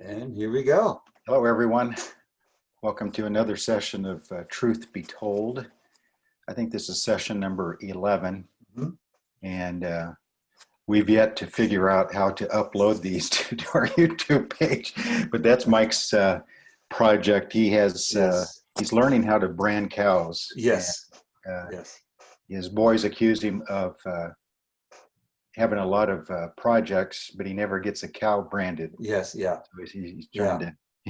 And here we go. Hello, everyone. Welcome to another session of Truth Be Told. I think this is session number 11, and we've yet to figure out how to upload these to our YouTube page, but that's Mike's project. He has he's learning how to brand cows. Yes. And, his boys accuse him of having a lot of projects, but he never gets a cow branded. Yes, yeah. So he's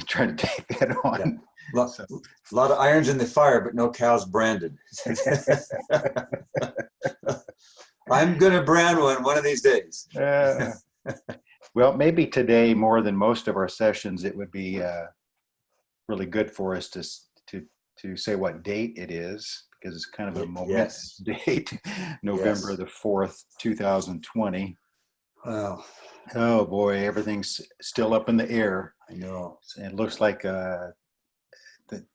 trying to take that on. Yeah. A lot of irons in the fire, but no cows branded. I'm going to brand one of these days. Well, maybe today, more than most of our sessions, it would be really good for us to say what date it is, because it's kind of a momentous date, November the 4th, 2020. Wow. Oh boy, everything's still up in the air. I know. It looks like that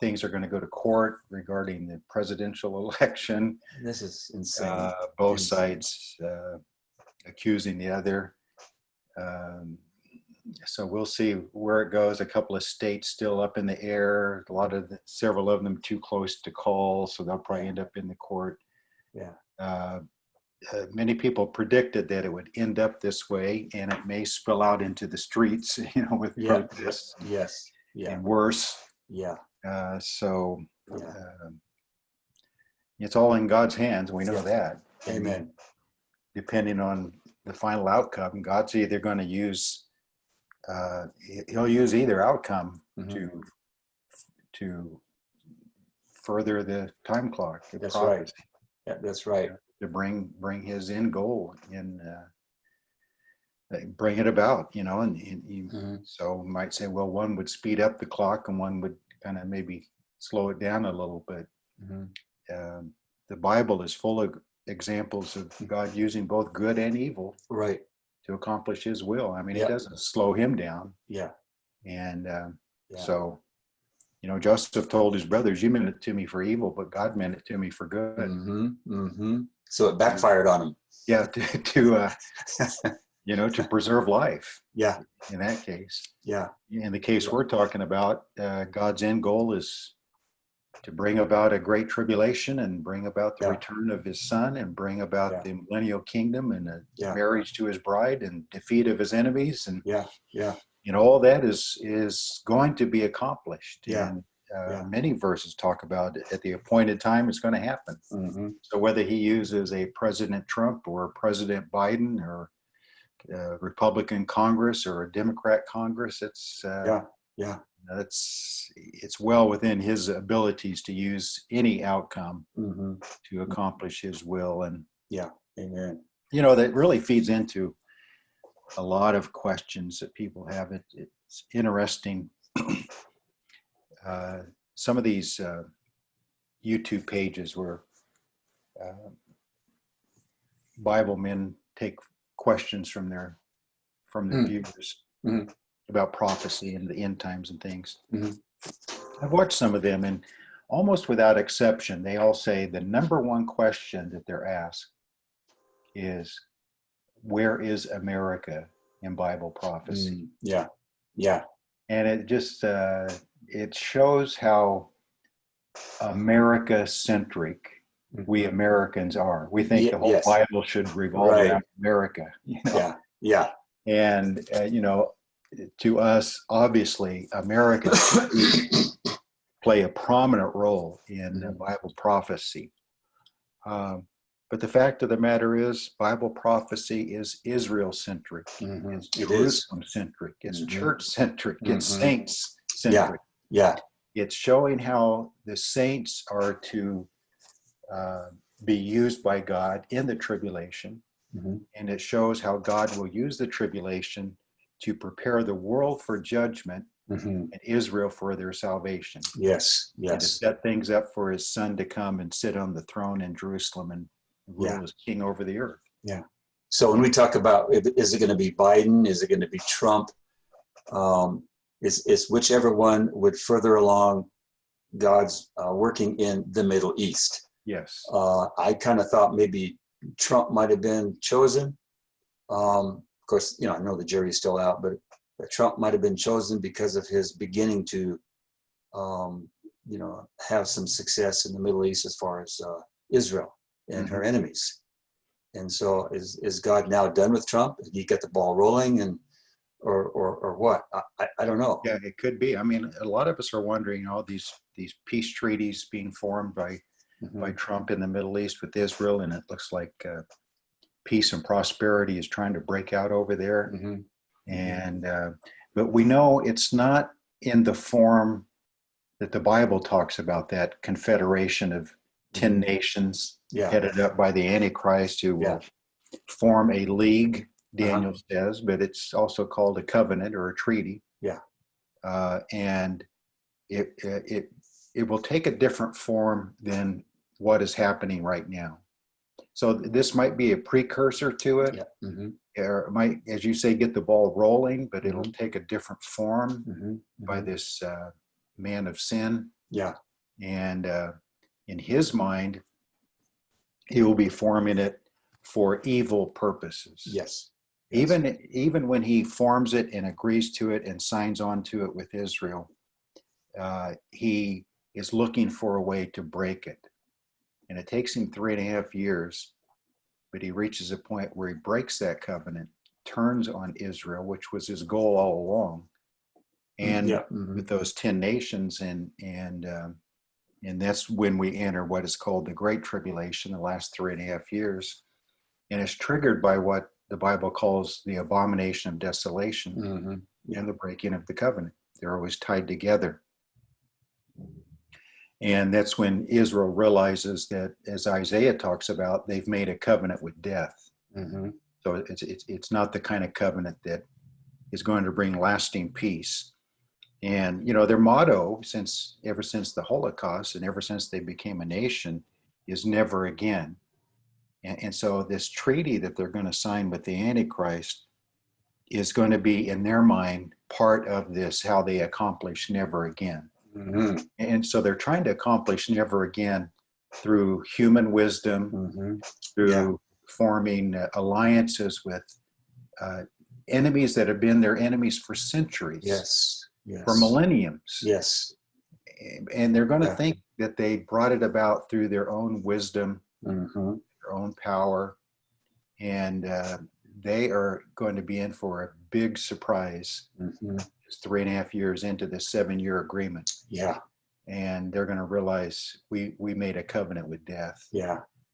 things are going to go to court regarding the presidential election. This is insane. Both sides accusing the other. So we'll see where it goes. A couple of states still up in the air. Several of them too close to call, so they'll probably end up in the court. Yeah. Many people predicted that it would end up this way, and it may spill out into the streets, with protests. Yes. Yeah. And worse. Yeah. It's all in God's hands. We know that. Amen. Depending on the final outcome, God's either going to use. He'll use either outcome to further the time clock. That's right. Yeah, that's right. To bring his end goal and bring it about, so you might say, well, one would speed up the clock and one would kind of maybe slow it down a little bit. The Bible is full of examples of God using both good and evil, right, to accomplish His will. I mean, it doesn't slow Him down. Yeah. And so, Joseph told his brothers, "You meant it to me for evil, but God meant it to me for good." So it backfired on him. Yeah, to preserve life. Yeah. In that case. Yeah. In the case we're talking about, God's end goal is to bring about a great tribulation and bring about the return of His Son and bring about the millennial kingdom and a marriage to His bride and defeat of His enemies. And all that is going to be accomplished. Yeah. And many verses talk about it. At the appointed time, it's going to happen. So whether He uses a President Trump or President Biden or a Republican Congress or a Democrat Congress, it's well within His abilities to use any outcome to accomplish His will. And amen. That really feeds into a lot of questions that people have. It's interesting. Some of these YouTube pages where Bible men take questions from their viewers about prophecy and the end times and things. I've watched some of them, and almost without exception, they all say the number one question that they're asked is, where is America in Bible prophecy? Yeah. And it just it shows how America-centric we Americans are. We think the whole Bible should revolve around America. Yeah. And to us, obviously, America play a prominent role in Bible prophecy. But the fact of the matter is, Bible prophecy is Israel-centric. It's Jerusalem-centric. It's church-centric. It's saints-centric. Yeah. It's showing how the saints are to be used by God in the tribulation. And it shows how God will use the tribulation to prepare the world for judgment and Israel for their salvation. Yes. And to set things up for His Son to come and sit on the throne in Jerusalem and rule as king over the earth. Yeah. So when we talk about, is it going to be Biden? Is it going to be Trump? Is whichever one would further along God's working in the Middle East. Yes. I kind of thought maybe Trump might have been chosen. Of course, I know the jury's still out, but that Trump might have been chosen because of his beginning to, have some success in the Middle East as far as Israel and her enemies. And so is God now done with Trump? Did he get the ball rolling, and or what? I don't know. Yeah, it could be. I mean, a lot of us are wondering, these peace treaties being formed by Trump in the Middle East with Israel, and it looks like peace and prosperity is trying to break out over there. And but we know it's not in the form that the Bible talks about, that confederation of 10 nations headed up by the Antichrist, who will form a league, Daniel says, but it's also called a covenant or a treaty. And it will take a different form than what is happening right now. So this might be a precursor to it. Or it might, as you say, get the ball rolling, but it'll take a different form by this man of sin. And in his mind, he will be forming it for evil purposes. Even when he forms it and agrees to it and signs on to it with Israel, he is looking for a way to break it. And it takes him 3.5 years, but he reaches a point where he breaks that covenant, turns on Israel, which was his goal all along, and with those 10 nations, and that's when we enter what is called the Great Tribulation, the last 3.5 years, and it's triggered by what the Bible calls the Abomination of Desolation and the breaking of the covenant. They're always tied together. And that's when Israel realizes that, as Isaiah talks about, they've made a covenant with death. So it's not the kind of covenant that is going to bring lasting peace. And their motto, ever since the Holocaust and ever since they became a nation, is never again. And so this treaty that they're going to sign with the Antichrist is going to be, in their mind, part of this, how they accomplish never again. And so they're trying to accomplish never again through human wisdom, through forming alliances with enemies that have been their enemies for centuries, for millenniums. And they're going to think that they brought it about through their own wisdom, their own power, and they are going to be in for a big surprise. It's 3.5 years into this 7-year agreement. And they're going to realize we made a covenant with death.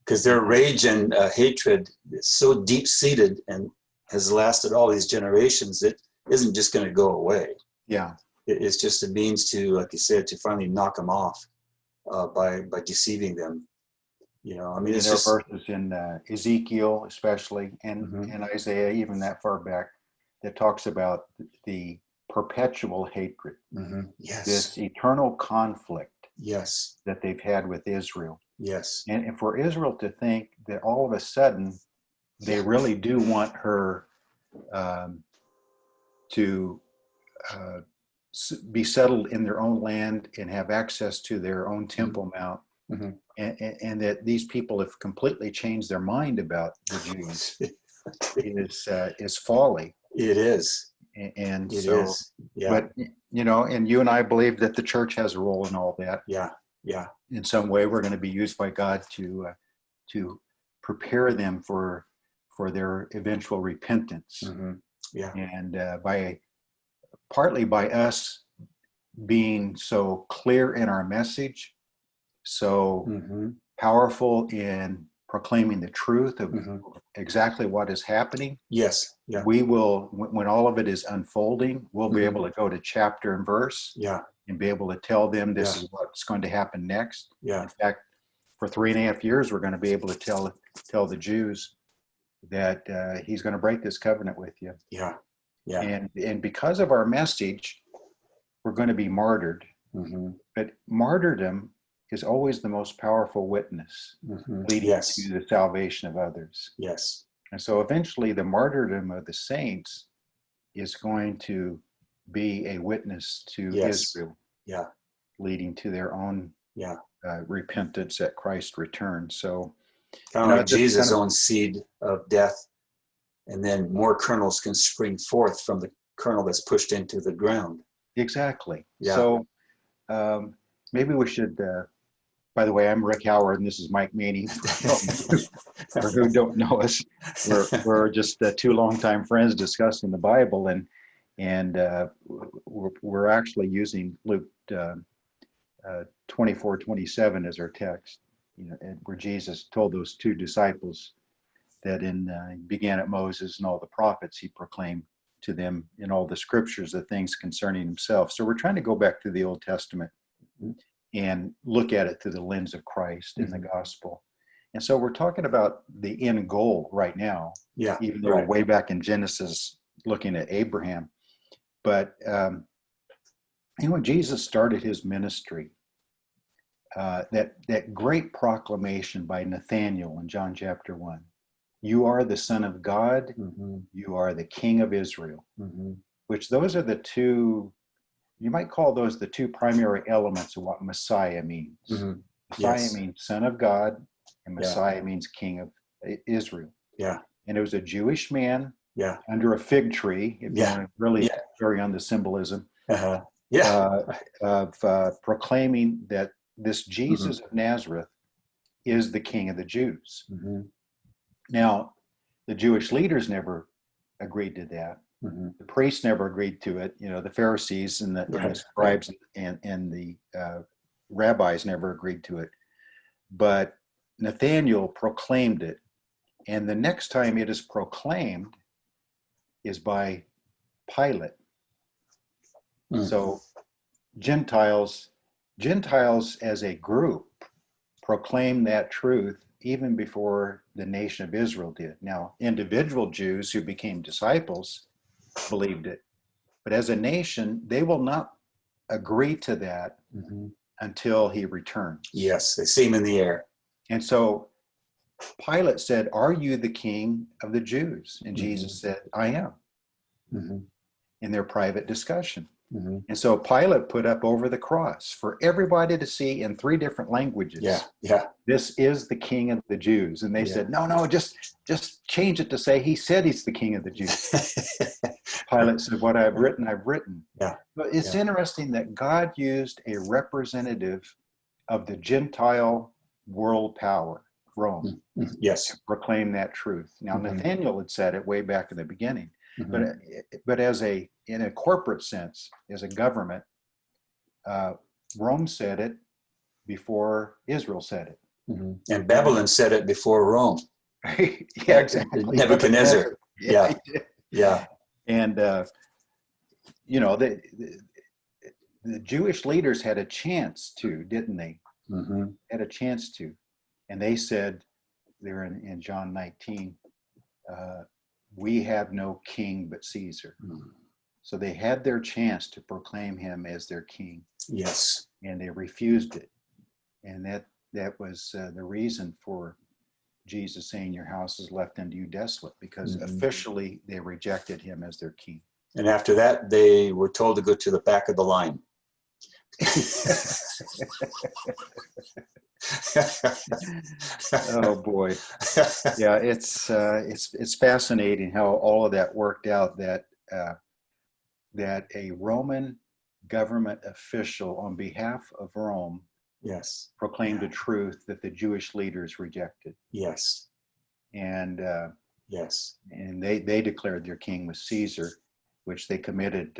Because their rage and hatred is so deep-seated and has lasted all these generations, it isn't just going to go away. It's just a means to, like you said, to finally knock them off by deceiving them. I mean, it's just verses in Ezekiel, especially, and Isaiah, even that far back, that talks about the perpetual hatred, this eternal conflict that they've had with Israel. And for Israel to think that all of a sudden they really do want her to be settled in their own land and have access to their own Temple Mount, and that these people have completely changed their mind about the Jews is folly. It is. And it so, is. But and you and I believe that the church has a role in all that. In some way, we're going to be used by God to prepare them for their eventual repentance. And partly by us being so clear in our message, so powerful in proclaiming the truth of exactly what is happening. We will, when all of it is unfolding, we'll be able to go to chapter and verse and be able to tell them this is what's going to happen next. In fact, for 3.5 years, we're going to be able to tell the Jews that he's going to break this covenant with you. And because of our message, we're going to be martyred. But martyrdom is always the most powerful witness leading to the salvation of others. And so eventually the martyrdom of the saints is going to be a witness to Israel, leading to their own repentance at Christ's return. So kind of like Jesus' own seed of death, and then more kernels can spring forth from the kernel that's pushed into the ground. Exactly. Yeah. So maybe we should, by the way, I'm Rick Howard and this is Mike Meany. For who don't know us, we're just two longtime friends discussing the Bible, and we're actually using Luke 24:27 as our text, where Jesus told those two disciples that began at Moses and all the prophets, he proclaimed to them in all the scriptures the things concerning himself. So we're trying to go back to the Old Testament and look at it through the lens of Christ in the gospel. And so we're talking about the end goal right now, even though we're way back in Genesis looking at Abraham. But when Jesus started his ministry, that great proclamation by Nathanael in John chapter 1, you are the Son of God, you are the King of Israel, which those are the two, you might call those the two primary elements of what Messiah means. Messiah means Son of God, and Messiah means King of Israel. And it was a Jewish man under a fig tree, if you want to really carry on the symbolism, of proclaiming that this Jesus of Nazareth is the King of the Jews. Now, the Jewish leaders never agreed to that. The priests never agreed to it. The Pharisees and the scribes and the rabbis never agreed to it. But Nathanael proclaimed it. And the next time it is proclaimed is by Pilate. So Gentiles as a group proclaimed that truth even before the nation of Israel did. Now, individual Jews who became disciples believed it. But as a nation, they will not agree to that until he returns. Yes, they see him in the air. And so Pilate said, are you the king of the Jews? And Jesus said, I am, in their private discussion. And so Pilate put up over the cross for everybody to see in 3 different languages. This is the King of the Jews. And they said, no, just change it to say he said he's the King of the Jews. Pilate said, what I've written, I've written. But it's interesting that God used a representative of the Gentile world power, Rome, to proclaim that truth. Now, Nathanael had said it way back in the beginning. But in a corporate sense, as a government, Rome said it before Israel said it. And Babylon said it before Rome. Exactly. Nebuchadnezzar. And the Jewish leaders had a chance to, didn't they? Had a chance to, and they said there in John 19. We have no king but Caesar. So they had their chance to proclaim him as their king. And they refused it. And that was the reason for Jesus saying, your house is left unto you desolate, because officially they rejected him as their king. And after that, they were told to go to the back of the line. Oh boy. Yeah, it's fascinating how all of that worked out, that a Roman government official on behalf of Rome proclaimed a truth that the Jewish leaders rejected. And and they declared their king was Caesar, which they committed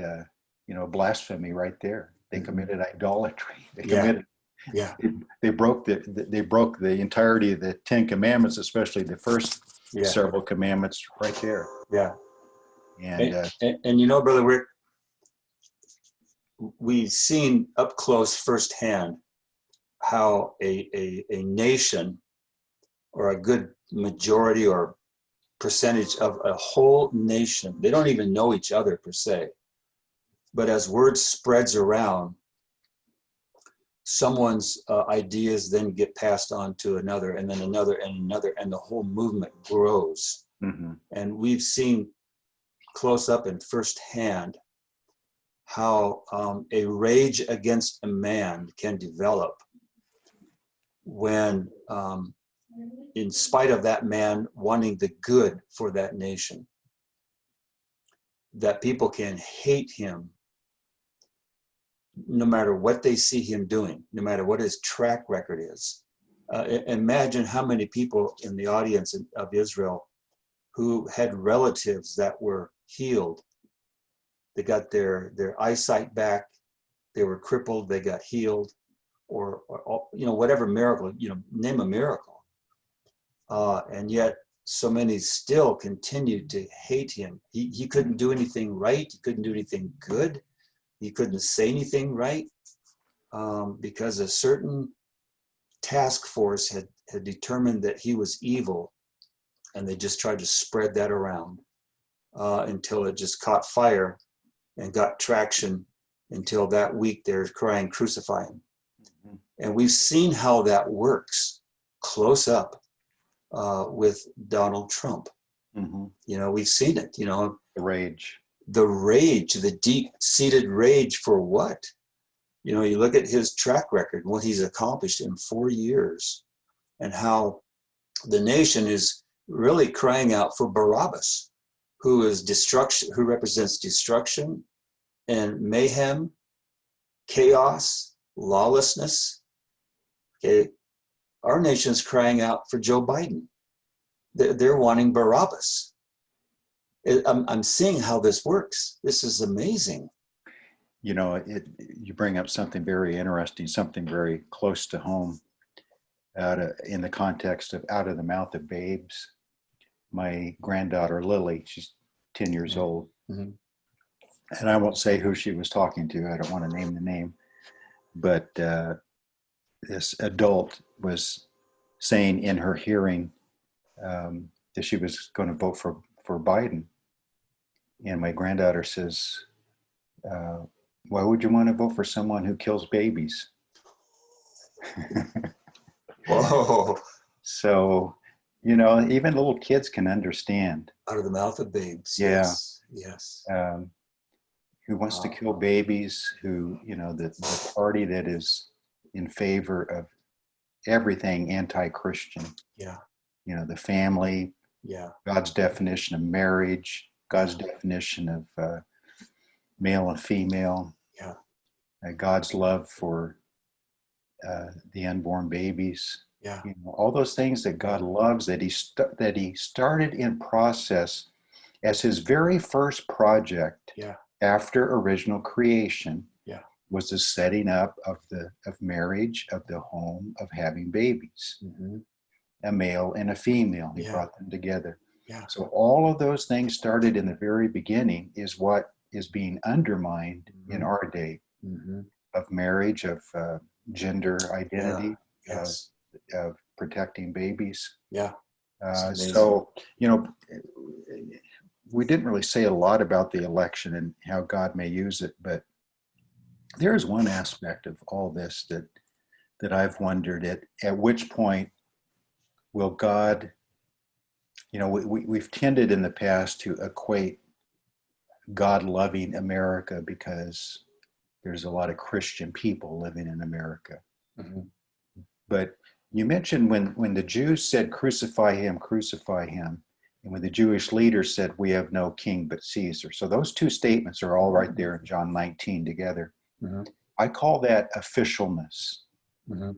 blasphemy right there. They committed idolatry. They committed they broke the entirety of the 10 Commandments, especially the first several commandments right there. And Brother Rick, we've seen up close firsthand how a nation, or a good majority or percentage of a whole nation, they don't even know each other per se, but as word spreads around, someone's ideas then get passed on to another, and then another and another, and the whole movement grows. And we've seen close up and firsthand how a rage against a man can develop when, in spite of that man wanting the good for that nation. that people can hate him no matter what they see him doing, no matter what his track record is. Imagine how many people in the audience of Israel who had relatives that were healed. They got their eyesight back. They were crippled. They got healed, or whatever miracle, name a miracle. And yet so many still continued to hate him. He couldn't do anything right. He couldn't do anything good. He couldn't say anything right, because a certain task force had determined that he was evil, and they just tried to spread that around until it just caught fire and got traction, until that week they're crying, "Crucify him." Mm-hmm. And we've seen how that works close up with Donald Trump. Mm-hmm. We've seen it, the rage, the deep-seated rage for what? You look at his track record, what he's accomplished in 4 years, and how the nation is really crying out for Barabbas, who is destruction, who represents destruction and mayhem, chaos, lawlessness. Okay, our nation's crying out for Joe Biden. They're wanting Barabbas. I'm seeing how this works. This is amazing. You bring up something very interesting, something very close to home, in the context of out of the mouth of babes. My granddaughter, Lily, she's 10 years old. Mm-hmm. And I won't say who she was talking to. I don't want to name the name. But this adult was saying in her hearing that she was going to vote for Biden. And my granddaughter says, why would you want to vote for someone who kills babies? Whoa. So, even little kids can understand. Out of the mouth of babes. Yeah. Yes. Who wants to kill babies, who, the party that is in favor of everything anti-Christian. Yeah. The family. Yeah. God's definition of marriage, God's definition of male and female. Yeah. God's love for the unborn babies. Yeah. All those things that God loves, that he started in process as his very first project. Yeah. After original creation. Yeah. Was the setting up of marriage, of the home, of having babies. Mm-hmm. A male and a female. He brought them together. Yeah. So all of those things started in the very beginning is what is being undermined in our day, of marriage, of gender identity, of protecting babies. Yeah. So, we didn't really say a lot about the election and how God may use it, but there's one aspect of all this that I've wondered at which point will God, we've tended in the past to equate God loving America because there's a lot of Christian people living in America. Mm-hmm. But you mentioned when the Jews said, crucify him, and when the Jewish leaders said, we have no king but Caesar. So those two statements are all right there in John 19 together. Mm-hmm. I call that officialness. Mm-hmm.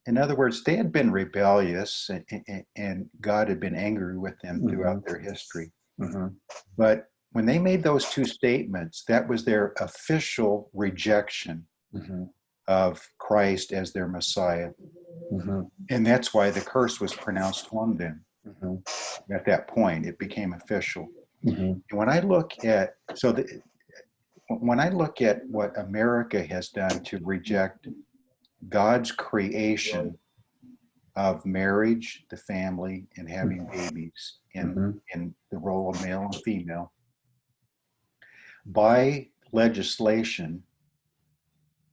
In other words, they had been rebellious and God had been angry with them throughout their history. Mm-hmm. But when they made those two statements, that was their official rejection of Christ as their Messiah. Mm-hmm. And that's why the curse was pronounced on them. Mm-hmm. At that point, it became official. Mm-hmm. And when I look at what America has done to reject God's creation of marriage, the family, and having babies in the role of male and female, by legislation,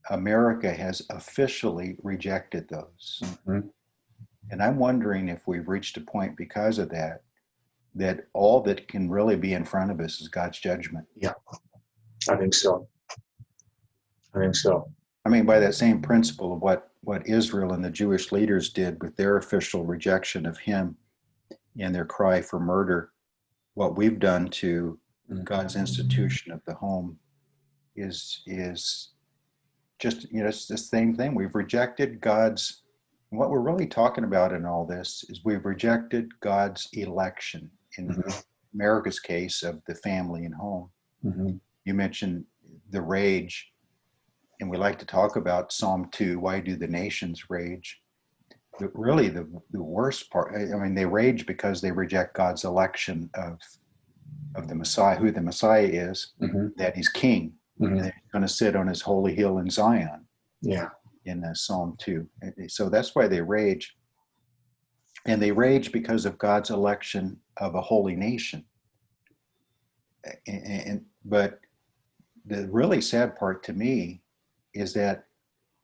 America has officially rejected those. Mm-hmm. And I'm wondering if we've reached a point because of that all that can really be in front of us is God's judgment. Yeah, I think so. I mean, by that same principle of what Israel and the Jewish leaders did with their official rejection of him and their cry for murder, what we've done to God's institution of the home is just, it's the same thing. We've rejected God's, what we're really talking about in all this is we've rejected God's election, in America's case, of the family and home. You mentioned the rage, and we like to talk about Psalm 2, why do the nations rage? But really the worst part, I mean, they rage because they reject God's election of the Messiah, who the Messiah is, that he's king, and that he's going to sit on his holy hill in Zion. Yeah. In Psalm 2. So that's why they rage. And they rage because of God's election of a holy nation. But the really sad part to me is that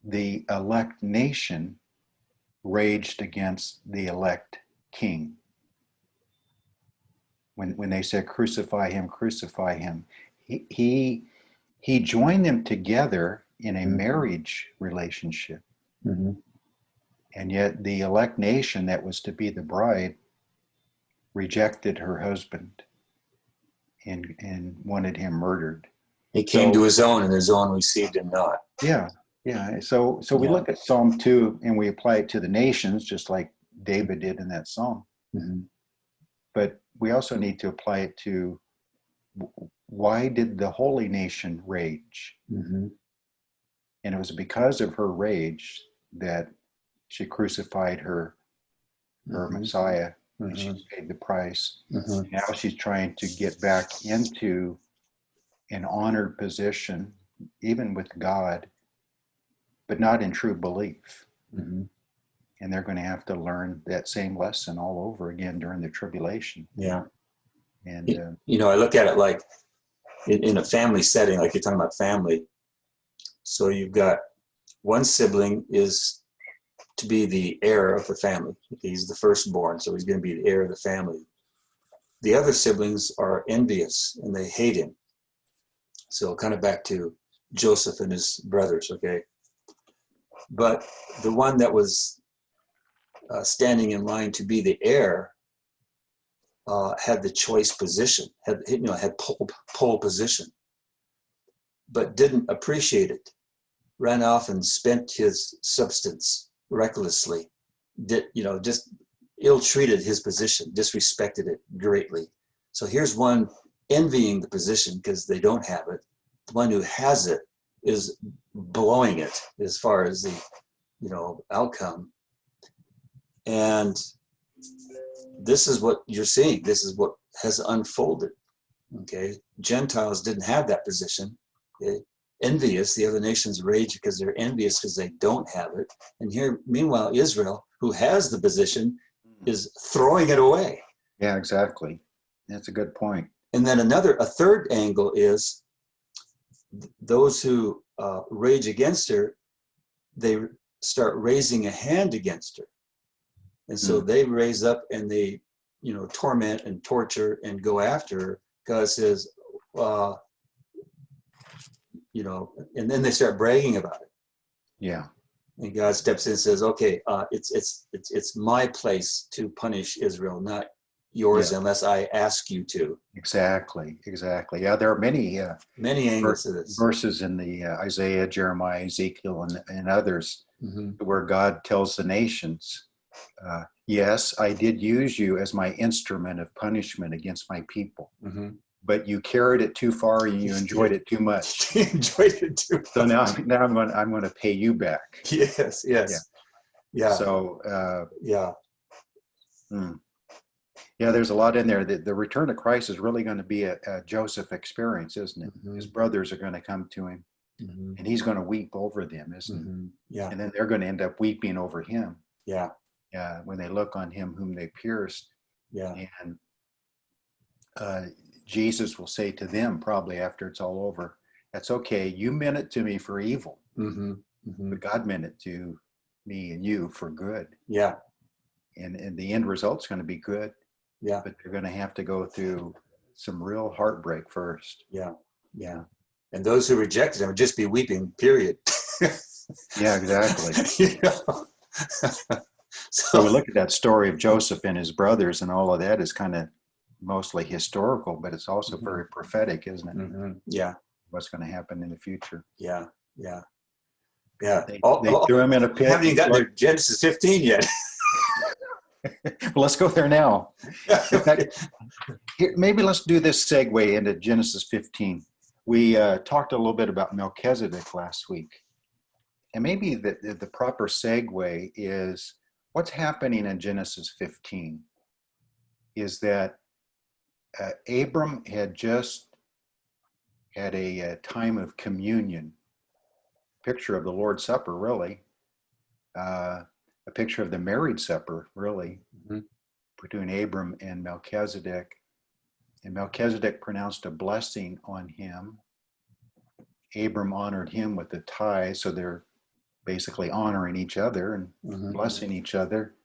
the elect nation raged against the elect king. When they said, crucify him, he joined them together in a marriage relationship. And yet the elect nation that was to be the bride rejected her husband and wanted him murdered. He came to his own, and his own received him not. Yeah. So we look at Psalm 2 and we apply it to the nations, just like David did in that psalm. But we also need to apply it to, why did the holy nation rage? And it was because of her rage that she crucified her Messiah, and she paid the price. Now she's trying to get back into an honored position, even with God, but not in true belief. And they're going to have to learn that same lesson all over again during the tribulation. Yeah. And I look at it like in a family setting, like you're talking about family. So you've got one sibling is to be the heir of the family. He's the firstborn, so he's going to be the heir of the family. The other siblings are envious and they hate him. So kind of back to Joseph and his brothers, okay? But the one that was standing in line to be the heir had the choice position, had pole position, but didn't appreciate it. Ran off and spent his substance recklessly. Just ill-treated his position, disrespected it greatly. So here's one envying the position because they don't have it. The one who has it is blowing it as far as the outcome. And this is what you're seeing. This is what has unfolded. Okay, Gentiles didn't have that position. Envious, the other nations rage because they're envious because they don't have it. And here, meanwhile, Israel, who has the position, is throwing it away. Yeah, exactly. That's a good point. And then a third angle is those who rage against her, they start raising a hand against her. And so they raise up and they, torment and torture and go after her. God says, and then they start bragging about it. Yeah. And God steps in and says, okay, it's my place to punish Israel, not yours, unless I ask you to. Exactly. Yeah, there are many angles to this. Verses in the Isaiah, Jeremiah, Ezekiel, and others where God tells the nations, yes, I did use you as my instrument of punishment against my people. But you carried it too far and you enjoyed it too much. You enjoyed it too much. So now I'm going to pay you back. Yes. Yeah. So yeah. Yeah, there's a lot in there. The return of Christ is really going to be a Joseph experience, isn't it? His brothers are going to come to him, and he's going to weep over them, isn't he? Yeah. And then they're going to end up weeping over him. Yeah. When they look on him whom they pierced. Yeah. And Jesus will say to them, probably after it's all over, that's okay. You meant it to me for evil, but God meant it to me and you for good. Yeah. And the end result's going to be good. Yeah. But they're going to have to go through some real heartbreak first. Yeah. Yeah. And those who rejected him would just be weeping, period. Yeah, exactly. So we look at that story of Joseph and his brothers, and all of that is kind of mostly historical, but it's also very prophetic, isn't it? Yeah. What's going to happen in the future. Yeah. Yeah. Yeah. They threw him in a pit. Haven't even gotten to Genesis 15 yet. Well, let's go there now. In fact, maybe let's do this segue into Genesis 15. We talked a little bit about Melchizedek last week. And maybe the proper segue is what's happening in Genesis 15 is that Abram had just had a time of communion, picture of the Lord's Supper, really, a picture of the married supper, really, between Abram and Melchizedek. And Melchizedek pronounced a blessing on him. Abram honored him with the tithe, so they're basically honoring each other and blessing each other.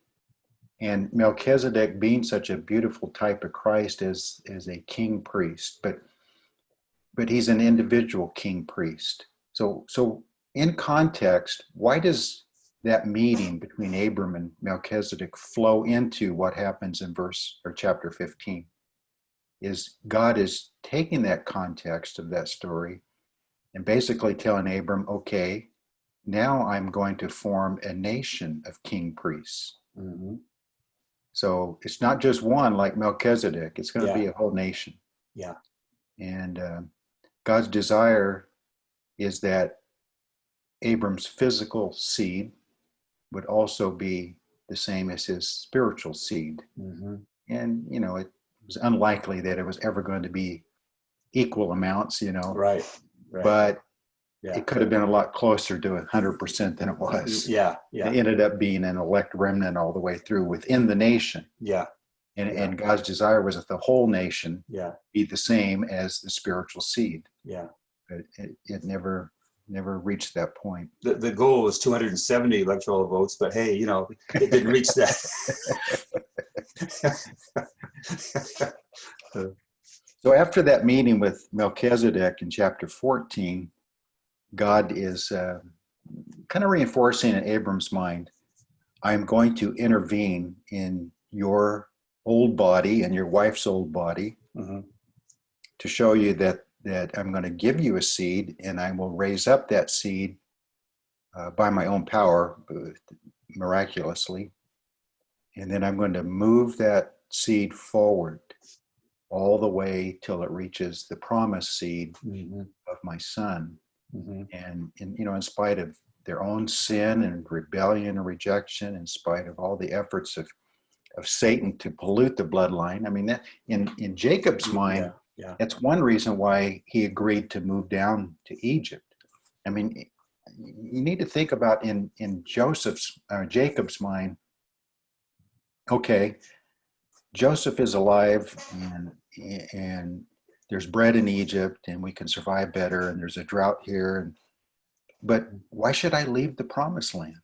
And Melchizedek, being such a beautiful type of Christ, is a king priest, but he's an individual king priest. So in context, why does that meeting between Abram and Melchizedek flow into what happens in chapter 15? Is God is taking that context of that story and basically telling Abram, okay, now I'm going to form a nation of king priests. So it's not just one like Melchizedek, it's going to be a whole nation. Yeah. And God's desire is that Abram's physical seed would also be the same as his spiritual seed. And, it was unlikely that it was ever going to be equal amounts, Right. But it could have been a lot closer to 100% than it was. Yeah. It ended up being an elect remnant all the way through within the nation. Yeah. And God's desire was that the whole nation be the same as the spiritual seed. Yeah. But it never reached that point. The goal was 270 electoral votes, but hey, it didn't reach that. So after that meeting with Melchizedek in chapter 14, God is kind of reinforcing in Abram's mind, I'm going to intervene in your old body and your wife's old body to show you that I'm going to give you a seed, and I will raise up that seed by my own power, miraculously. And then I'm going to move that seed forward all the way till it reaches the promised seed of my son. And in spite of their own sin and rebellion and rejection, in spite of all the efforts of Satan to pollute the bloodline, I mean, that in Jacob's mind, that's one reason why he agreed to move down to Egypt. I mean, you need to think about in Jacob's mind, okay, Joseph is alive and there's bread in Egypt and we can survive better and there's a drought here. But why should I leave the promised land?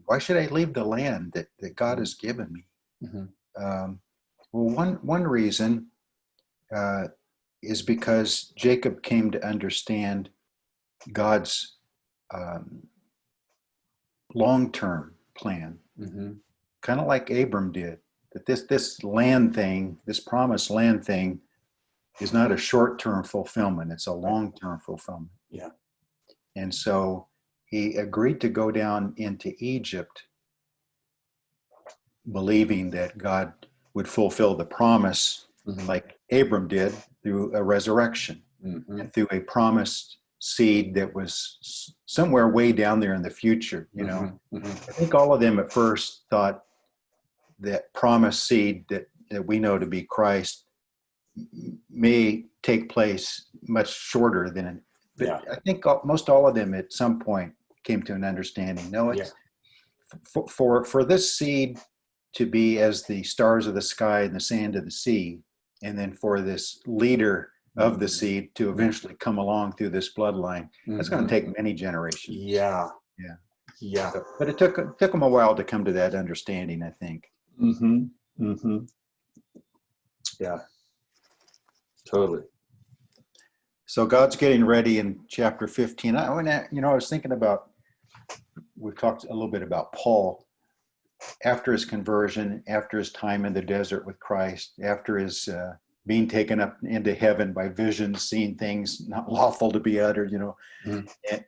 Why should I leave the land that God has given me? Well, one reason is because Jacob came to understand God's long-term plan, kind of like Abram did. That this land thing, this promised land thing, is not a short-term fulfillment; it's a long-term fulfillment. Yeah. And so he agreed to go down into Egypt, believing that God would fulfill the promise, like Abram did, through a resurrection and through a promised seed that was somewhere way down there in the future. I think all of them at first thought that promised seed that we know to be Christ may take place much shorter than. But I think most all of them at some point came to an understanding. No, it's for this seed to be as the stars of the sky and the sand of the sea, and then for this leader of the seed to eventually come along through this bloodline. That's going to take many generations. Yeah. So, but it took them a while to come to that understanding, I think. Yeah. Totally. So God's getting ready in chapter 15. I was thinking about, we've talked a little bit about Paul, after his conversion, after his time in the desert with Christ, after his being taken up into heaven by visions, seeing things not lawful to be uttered,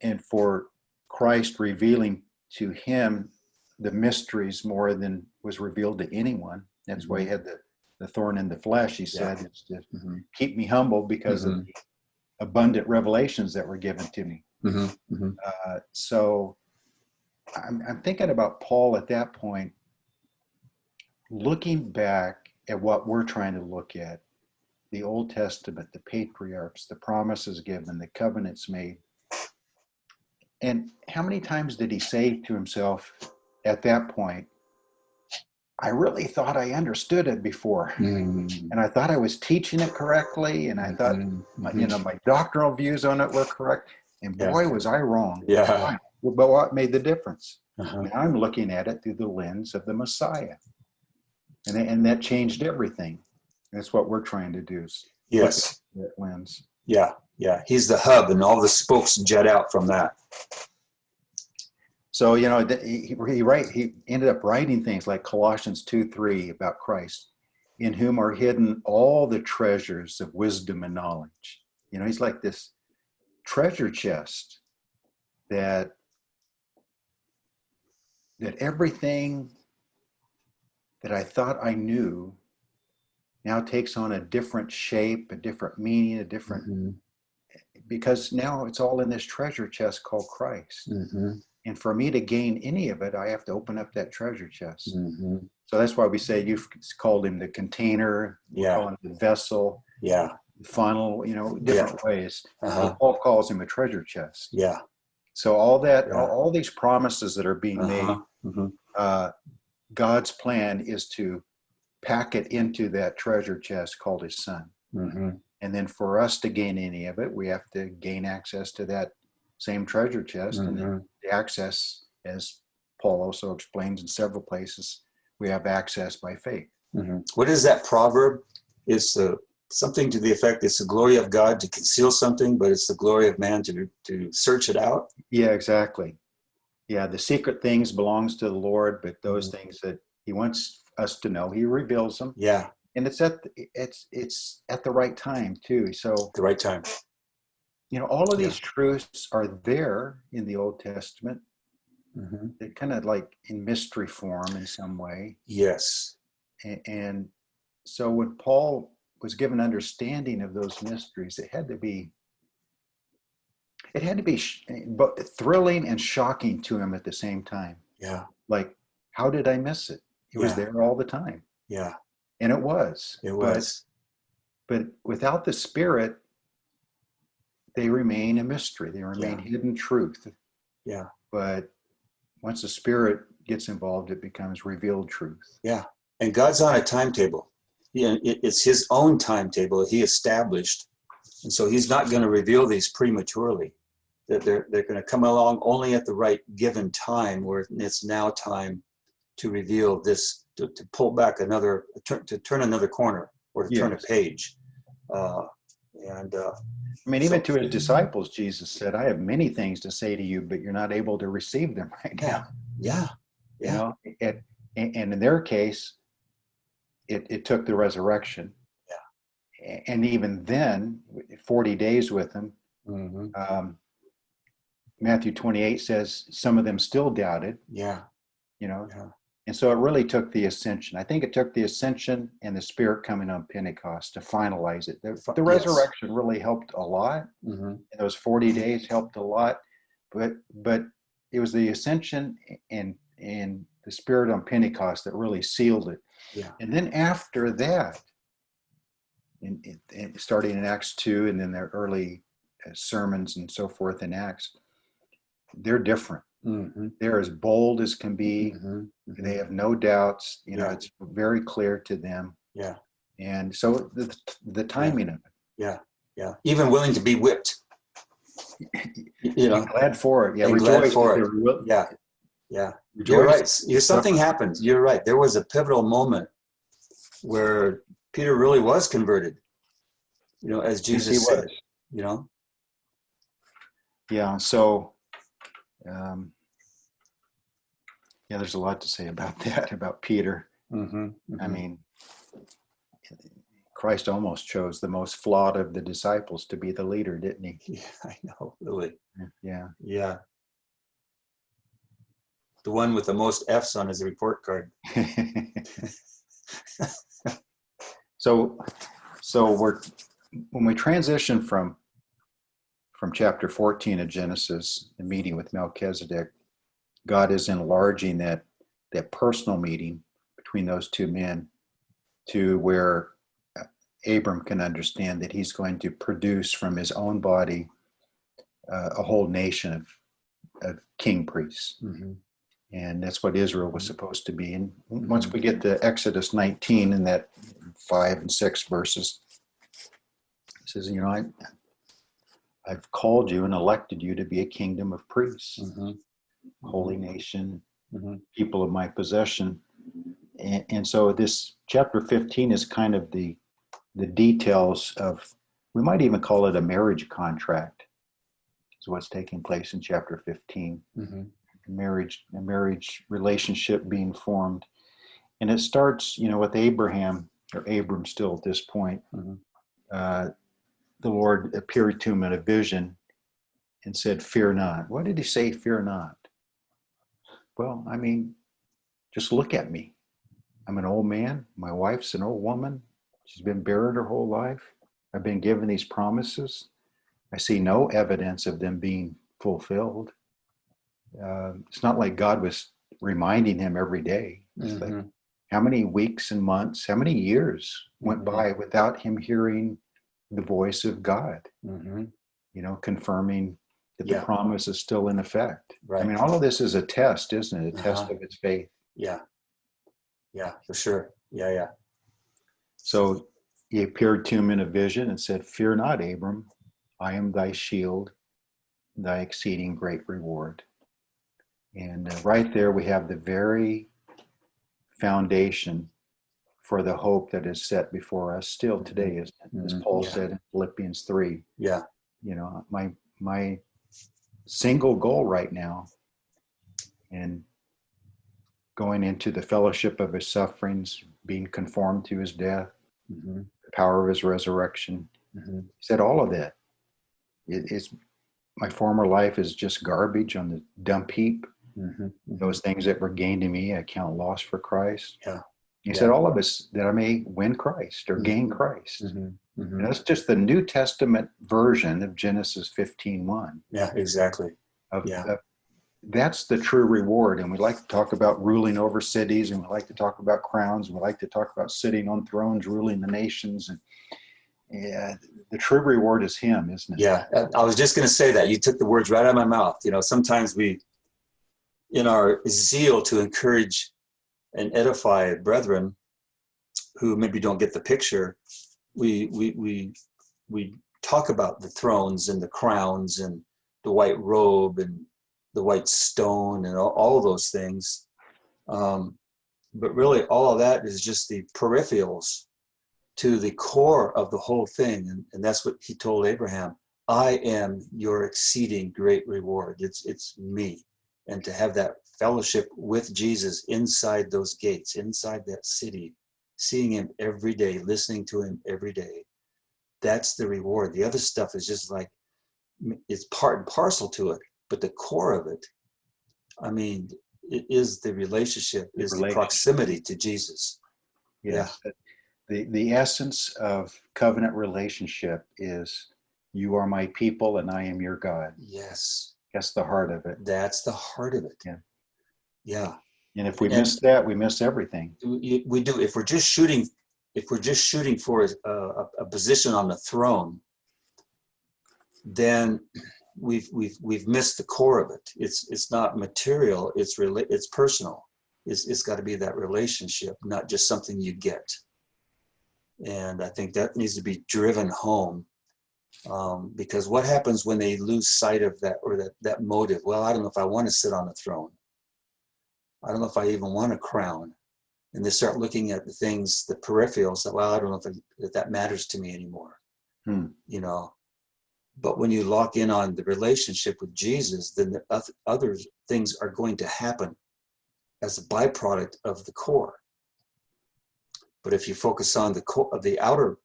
and for Christ revealing to him the mysteries more than was revealed to anyone. That's why he had the thorn in the flesh, he said, is to keep me humble because of the abundant revelations that were given to me. So I'm thinking about Paul at that point, looking back at what we're trying to look at, the Old Testament, the patriarchs, the promises given, the covenants made. And how many times did he say to himself at that point, I really thought I understood it before. And I thought I was teaching it correctly. And I thought, my doctrinal views on it were correct. And boy, was I wrong. Yeah. But what made the difference? Now I'm looking at it through the lens of the Messiah. And that changed everything. That's what we're trying to do. Yes. Look at that lens. Yeah. Yeah. He's the hub, and all the spokes jet out from that. So, he ended up writing things like Colossians 2:3 about Christ, in whom are hidden all the treasures of wisdom and knowledge. He's like this treasure chest that everything that I thought I knew now takes on a different shape, a different meaning, a different, because now it's all in this treasure chest called Christ. And for me to gain any of it, I have to open up that treasure chest. So that's why we say you've called him the container, call him the vessel, the funnel, different ways. Paul calls him a treasure chest. Yeah. So all that, all these promises that are being made, God's plan is to pack it into that treasure chest called his son. And then for us to gain any of it, we have to gain access to that same treasure chest. And then the access, as Paul also explains in several places, we have access by faith. What is that proverb? It's something to the effect, it's the glory of God to conceal something, but it's the glory of man to search it out. Yeah, exactly. Yeah, the secret things belongs to the Lord, but those things that he wants us to know, he reveals them. Yeah. And it's at the right time too. So the right time. All of these truths are there in the Old Testament. They're kind of like in mystery form in some way. Yes. And so when Paul was given understanding of those mysteries, it had to be both thrilling and shocking to him at the same time. Yeah. Like, how did I miss it? It was there all the time. Yeah. And it was. It was. But without the Spirit, they remain a mystery. They remain hidden truth. Yeah. But once the Spirit gets involved, it becomes revealed truth. Yeah. And God's on a timetable. It's his own timetable he established. And so he's not going to reveal these prematurely. That they're going to come along only at the right given time, where it's now time to reveal this, to pull back to turn another corner, or to turn a page. Even to his disciples, Jesus said, I have many things to say to you, but you're not able to receive them right now. Yeah. And in their case, it took the resurrection. Yeah. And even then, 40 days with him, Matthew 28 says some of them still doubted. Yeah. And so it really took the ascension. I think it took the ascension and the Spirit coming on Pentecost to finalize it. The resurrection really helped a lot. And those 40 days helped a lot. But it was the ascension and the Spirit on Pentecost that really sealed it. Yeah. And then after that, starting in Acts 2 and then their early sermons and so forth in Acts, they're different. They're as bold as can be. They have no doubts. It's very clear to them. Yeah. And so the timing of it. Yeah. Yeah. Even willing to be whipped. Glad for it. Yeah. Rejoice for it. Yeah. Yeah. Rejoice. You're right. Something happened. You're right. There was a pivotal moment where Peter really was converted. As Jesus said. Yeah. So Yeah, there's a lot to say about that, about Peter. I mean, Christ almost chose the most flawed of the disciples to be the leader, didn't he? Yeah, I know, really. Yeah. Yeah. The one with the most F's on his report card. So when we transition from chapter 14 of Genesis, the meeting with Melchizedek, God is enlarging that personal meeting between those two men to where Abram can understand that he's going to produce from his own body a whole nation of king priests. And that's what Israel was supposed to be. And once we get to Exodus 19 in that 5 and 6 verses, it says, I've called you and elected you to be a kingdom of priests, holy nation, people of my possession. And so this chapter 15 is kind of the details of, we might even call it a marriage contract, is what's taking place in chapter 15. A marriage relationship being formed. And it starts, with Abraham, or Abram still at this point. The Lord appeared to him in a vision and said, fear not. Why did he say, fear not? Well, I mean, just look at me. I'm an old man. My wife's an old woman. She's been buried her whole life. I've been given these promises. I see no evidence of them being fulfilled. It's not like God was reminding him every day. It's like, how many weeks and months, how many years went by without him hearing the voice of God, confirming that the promise is still in effect. Right. I mean, all of this is a test, isn't it? A test of his faith. Yeah. Yeah, for sure. Yeah. So he appeared to him in a vision and said, fear not, Abram, I am thy shield, thy exceeding great reward. And right there we have the very foundation for the hope that is set before us still today, as Paul said in Philippians 3. Yeah. My single goal right now, and going into the fellowship of his sufferings, being conformed to his death, the power of his resurrection. He said all of that. My former life is just garbage on the dump heap. Those things that were gained to me, I count loss for Christ. Yeah. He said all of us that I may win Christ or gain Christ. And that's just the New Testament version of Genesis 15:1. Yeah, exactly. That's the true reward. And we like to talk about ruling over cities, and we like to talk about crowns, and we like to talk about sitting on thrones, ruling the nations. And the true reward is him, isn't it? Yeah, I was just going to say that. You took the words right out of my mouth. Sometimes we, in our zeal to encourage and edify brethren who maybe don't get the picture, we talk about the thrones and the crowns and the white robe and the white stone and all those things. But really all of that is just the peripherals to the core of the whole thing. And that's what he told Abraham. I am your exceeding great reward. It's me. And to have that fellowship with Jesus inside those gates, inside that city, seeing him every day, listening to him every day, that's the reward. The other stuff is just like, it's part and parcel to it. But the core of it, I mean, it is the relationship, the proximity to Jesus. Yes. Yeah. The essence of covenant relationship is, you are my people and I am your God. Yes. That's the heart of it. That's the heart of it. Yeah. Yeah. And if we miss that, we miss everything. We do. If we're just shooting for a position on the throne, then we've missed the core of it. It's not material. It's personal. It's got to be that relationship, not just something you get. And I think that needs to be driven home, because what happens when they lose sight of that, or that motive? Well, I don't know if I want to sit on a throne. I don't know if I even want a crown. And they start looking at the things, the peripherals, that, well, I don't know if that matters to me anymore. But when you lock in on the relationship with Jesus, then the other things are going to happen as a byproduct of the core. But if you focus on the core of the outer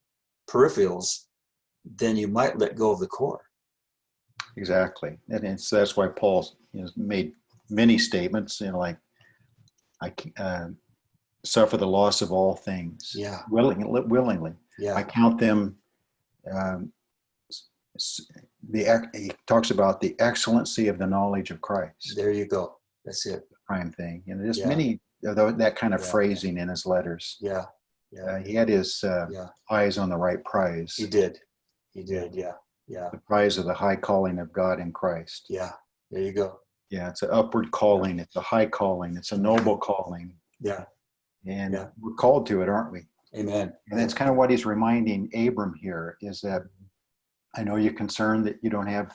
peripherals, then you might let go of the core. Exactly. And so that's why Paul made many statements, like, I suffer the loss of all things. Yeah. Willingly. Yeah. I count them. He talks about the excellency of the knowledge of Christ. There you go. That's it. Prime thing. There's many that kind of phrasing in his letters. Yeah. Yeah. He had his eyes on the right prize. He did. Yeah. Yeah. The prize of the high calling of God in Christ. Yeah. There you go. Yeah. It's an upward calling. It's a high calling. It's a noble calling. Yeah. And we're called to it, aren't we? Amen. And that's kind of what he's reminding Abram here, is that I know you're concerned that you don't have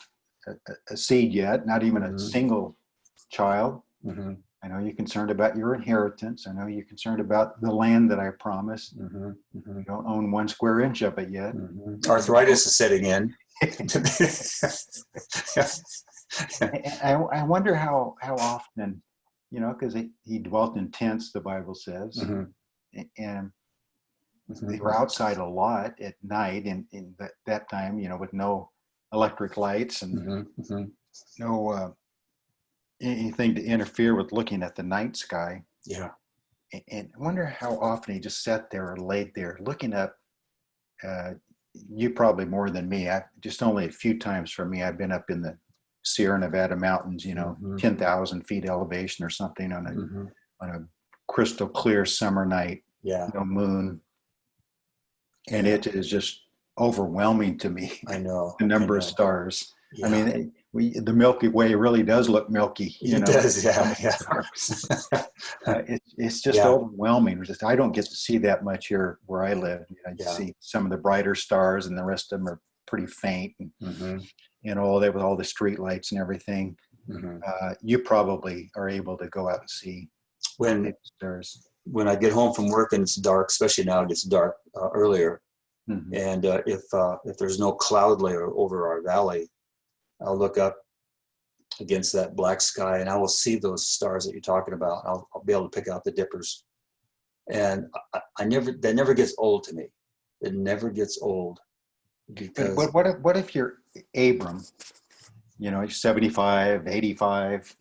a seed yet, not even a single child. Mm-hmm. I know you're concerned about your inheritance. I know you're concerned about the land that I promised. Mm-hmm. Mm-hmm. You don't own 1 square inch of it yet. Mm-hmm. Arthritis is setting in. I wonder how often, because he dwelt in tents, the Bible says, and they were outside a lot at night in that time, with no electric lights and no anything to interfere with looking at the night sky. Yeah. And I wonder how often he just sat there or laid there looking up. You probably more than me. Just only a few times for me, I've been up in the Sierra Nevada mountains, 10,000 feet elevation or something on a crystal clear summer night. Yeah. No moon. And it is just overwhelming to me. I know. The number of stars. Yeah. I mean, the Milky Way really does look milky. It does, yeah. It's just overwhelming. I don't get to see that much here where I live. You see some of the brighter stars, and the rest of them are pretty faint. And all there with all the street lights and everything. You probably are able to go out and see stars. When I get home from work and it's dark, especially now it gets dark earlier, and if there's no cloud layer over our valley, I'll look up against that black sky and I will see those stars that you're talking about. I'll be able to pick out the dippers, and that never gets old to me. It never gets old. Because what if you're Abram? You're 75, 85,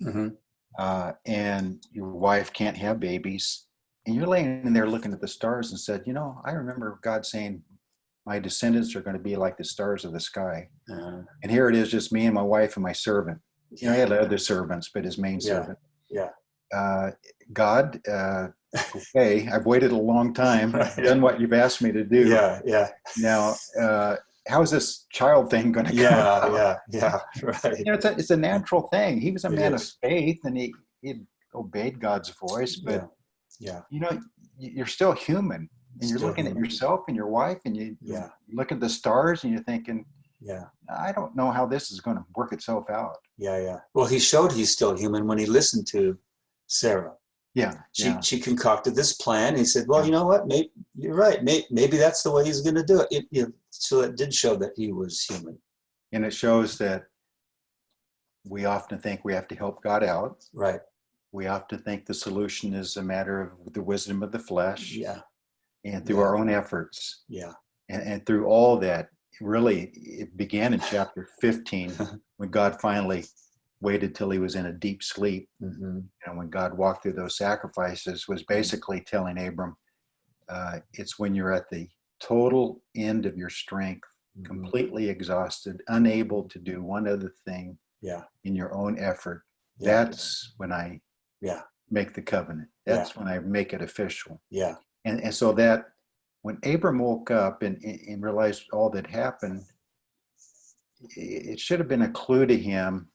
and your wife can't have babies. And you're laying in there looking at the stars and said, I remember God saying, my descendants are going to be like the stars of the sky. And here it is, just me and my wife and my servant. He had other servants, but his main servant. Yeah. God, okay, I've waited a long time. I've done what you've asked me to do. Yeah. Now, how's this child thing going to come out? Yeah, right. It's a natural thing. He was a man of faith, and he obeyed God's voice, but you're still human, and you're looking at yourself and your wife, and you look at the stars, and you're thinking, I don't know how this is going to work itself out. Yeah. Well, he showed he's still human when he listened to Sarah. She concocted this plan. He said, well, you know what? Maybe you're right. Maybe that's the way he's going to do it. So it did show that he was human. And it shows that we often think we have to help God out. Right. We often think the solution is a matter of the wisdom of the flesh. Yeah. And through our own efforts. Yeah. And through all that, really, it began in chapter 15 when God finally waited till he was in a deep sleep. And when God walked through those sacrifices, was basically telling Abram, it's when you're at the total end of your strength, completely exhausted, unable to do one other thing in your own effort. That's when I make the covenant. That's when I make it official. And so that when Abram woke up and realized all that happened, it should have been a clue to him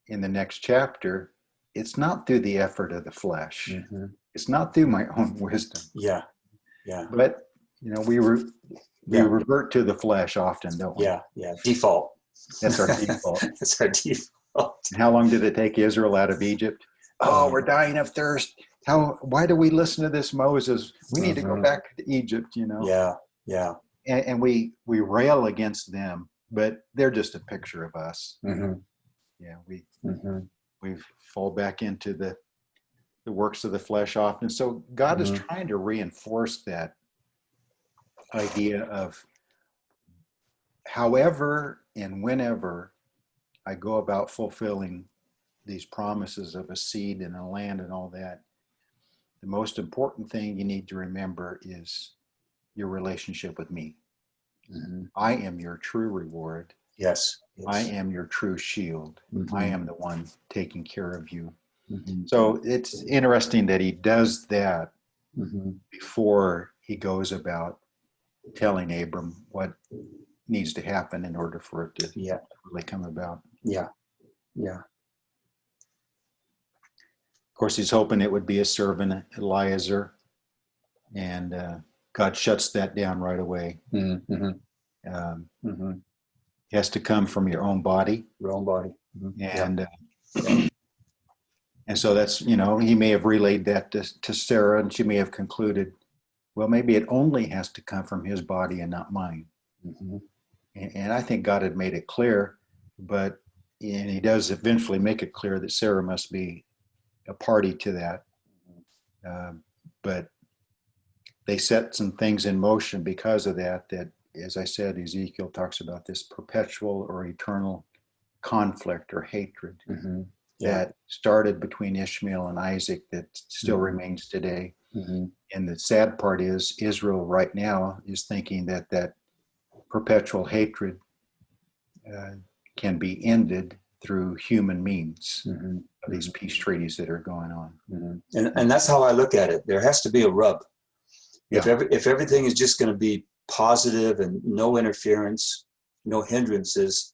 in the next chapter. It's not through the effort of the flesh. It's not through my own wisdom. But we revert to the flesh often, don't we? Default. That's our default. That's our default. And how long did it take Israel out of Egypt? Oh, we're dying of thirst. Why do we listen to this Moses? We need to go back to Egypt, Yeah. And we rail against them, but they're just a picture of us. We fall back into the the works of the flesh often. So God is Mhm. trying to reinforce that idea of however and whenever I go about fulfilling these promises of a seed and a land and all that, the most important thing you need to remember is your relationship with me. Mhm. I am your true reward. Yes. I Yes. am your true shield. I Mhm. am the one taking care of you. Mhm. So it's interesting that he does that Mhm. before he goes about telling Abram what needs to happen in order for it to Yeah. really come about. Yeah. Yeah. Of course, he's hoping it would be a servant, Eliezer, and God shuts that down right away. Mhm. Um, Mhm. it has to come from your own body, Your own body. Mhm. Yeah. and and so that's, he may have relayed that to Sarah, and she may have concluded, well, maybe it only has to come from his body and not mine. Mhm. And I think God had made it clear, and he does eventually make it clear that Sarah must be a party to that. But they set some things in motion because of that, as I said, Ezekiel talks about this perpetual or eternal conflict or hatred Mhm. Yeah. that started between Ishmael and Isaac that still Mhm. remains today. Mhm. And the sad part is Israel right now is thinking that perpetual hatred uh, can be ended through human means Mhm. of these peace treaties that are going on. Mhm. And that's how I look at it. There has to be a rub. Yeah. If everything is just going to be positive and no interference, no hindrances,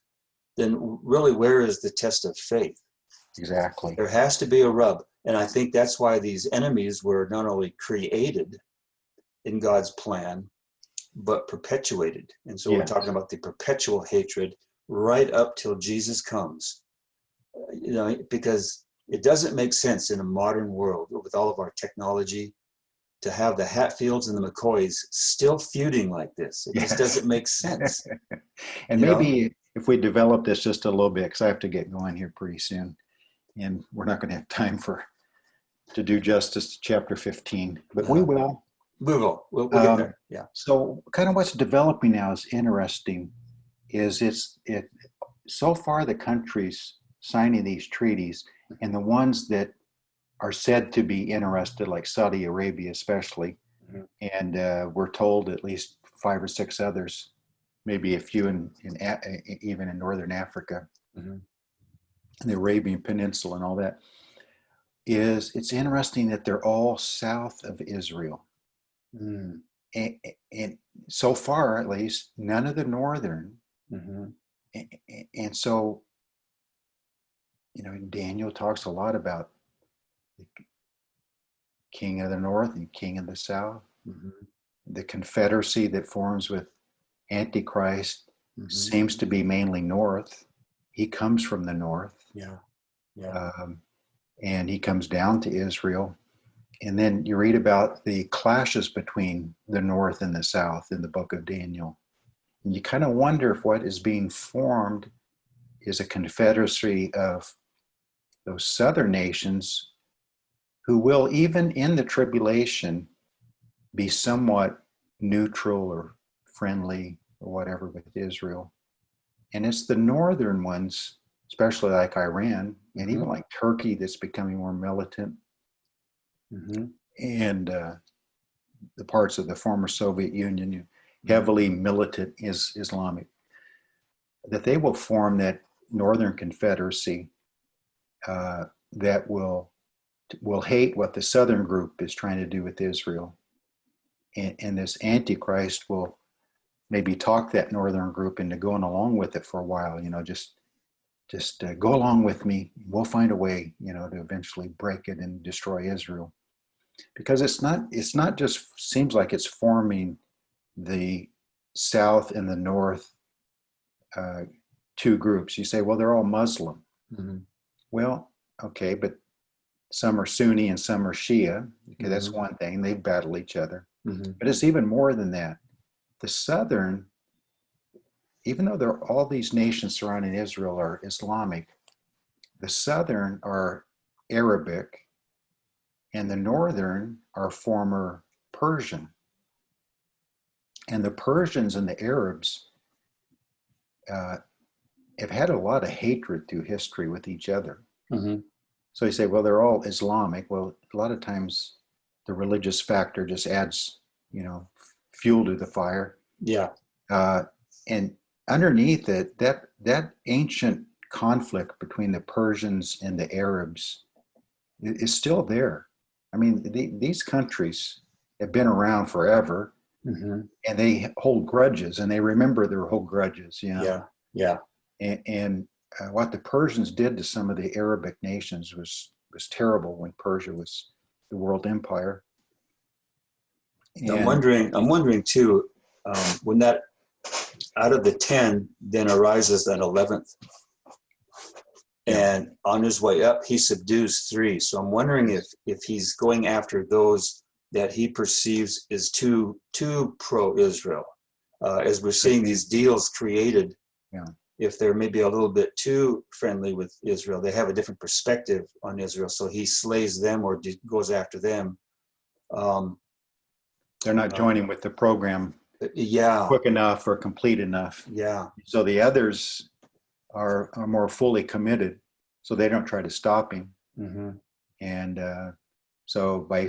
then really where is the test of faith? Exactly. There has to be a rub. And I think that's why these enemies were not only created in God's plan, but perpetuated. And so we're Yes. talking about the perpetual hatred right up till Jesus comes. Because it doesn't make sense in a modern world with all of our technology to have the Hatfields and the McCoys still feuding like this. It just Yes. doesn't make sense. And maybe if we develop this just a little bit, because I have to get going here pretty soon, and we're not going to have time to do justice to chapter 15, but we will. We will. We'll get there. Yeah. So kind of what's developing now is interesting. It so far the countries signing these treaties and the ones that are said to be interested, like Saudi Arabia especially, Mhm. and we're told at least 5 or 6 others, maybe a few even in northern Africa, Mhm. the Arabian Peninsula and all that. It's interesting that they're all south of Israel. Mm. And so far, at least, none of the northern. Mhm. And so, Daniel talks a lot about the king of the north and king of the south, Mhm. the confederacy that forms with Antichrist Mhm. seems to be mainly north. He comes from the north, Yeah. Yeah. and he comes down to Israel. And then you read about the clashes between the north and the south in the book of Daniel. And you kind of wonder if what is being formed is a confederacy of those southern nations who will, even in the tribulation, be somewhat neutral or friendly or whatever with Israel. And it's the northern ones, especially like Iran and even Mhm. like Turkey, that's becoming more militant, Mhm. and the parts of the former Soviet Union, Mhm. heavily militant Islamic, that they will form that northern confederacy that will hate what the southern group is trying to do with Israel. And this Antichrist will maybe talk that northern group into going along with it for a while, just go along with me. We'll find a way, to eventually break it and destroy Israel. Because it's not just seems like it's forming the South and the North uh, two groups. You say, well, they're all Muslim. Mhm. Well, okay, but some are Sunni and some are Shia. Okay, that's Mhm. one thing. They battle each other. Mhm. But it's even more than that. The Southern, even though all these nations surrounding Israel are Islamic, the Southern are Arabic and the northern are former Persian. And the Persians and the Arabs have had a lot of hatred through history with each other. Mm-hmm. So you say, well, they're all Islamic. Well, a lot of times the religious factor just adds, fuel to the fire. Yeah. And underneath it, that ancient conflict between the Persians and the Arabs is still there. I mean, these countries have been around forever, mm-hmm. and they hold grudges, and they remember their whole grudges. Yeah. Yeah. And what the Persians did to some of the Arabic nations was terrible when Persia was the world empire. And I'm wondering too, when that out of the 10 then arises that 11th, and on his way up he subdues 3. So I'm wondering if he's going after those that he perceives as too pro-Israel, as we're seeing these deals created. Yeah. If they're maybe a little bit too friendly with Israel, they have a different perspective on Israel, so he slays them or goes after them. They're not joining with the program quick enough or complete enough. Yeah. So the others are more fully committed, so they don't try to stop him. Mm-hmm. And so by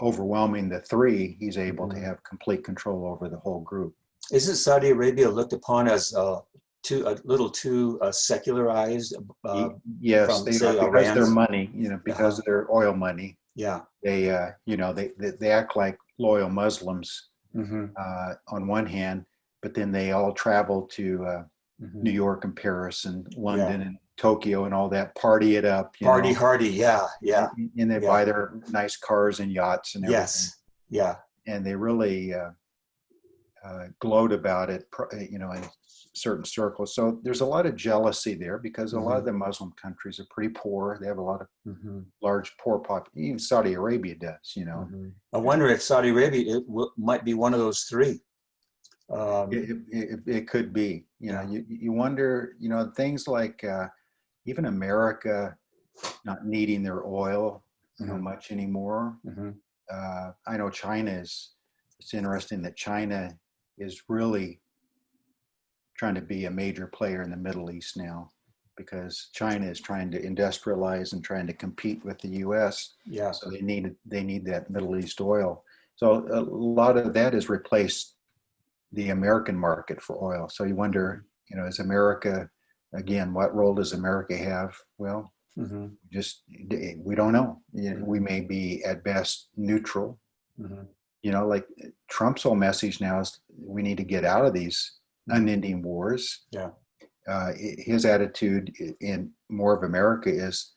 overwhelming the 3, he's able to have complete control over the whole group. Isn't Saudi Arabia looked upon as a little too secularized? Yes, from, they say, are, because Iran's? their money, because of their oil money. Yeah. They act like loyal Muslims mm-hmm. On one hand, but then they all travel to New York and Paris and London and Tokyo and all that, party it up. Party hardy, yeah. And they buy their nice cars and yachts and everything. Yes, yeah. And they really gloat about it, in certain circles. So there's a lot of jealousy there because a lot of the Muslim countries are pretty poor. They have a lot of large poor population. Even Saudi Arabia does, I wonder if Saudi Arabia might be one of those 3. It could be. You wonder, things like even America not needing their oil much anymore. I know it's interesting that China is really trying to be a major player in the Middle East now, because China is trying to industrialize and trying to compete with the U.S. Yeah. So they need that Middle East oil. So a lot of that has replaced the American market for oil. So you wonder, is America, again, what role does America have? Well, we don't know. We may be at best neutral. Like Trump's whole message now is we need to get out of these unending wars. Yeah. His attitude in more of America is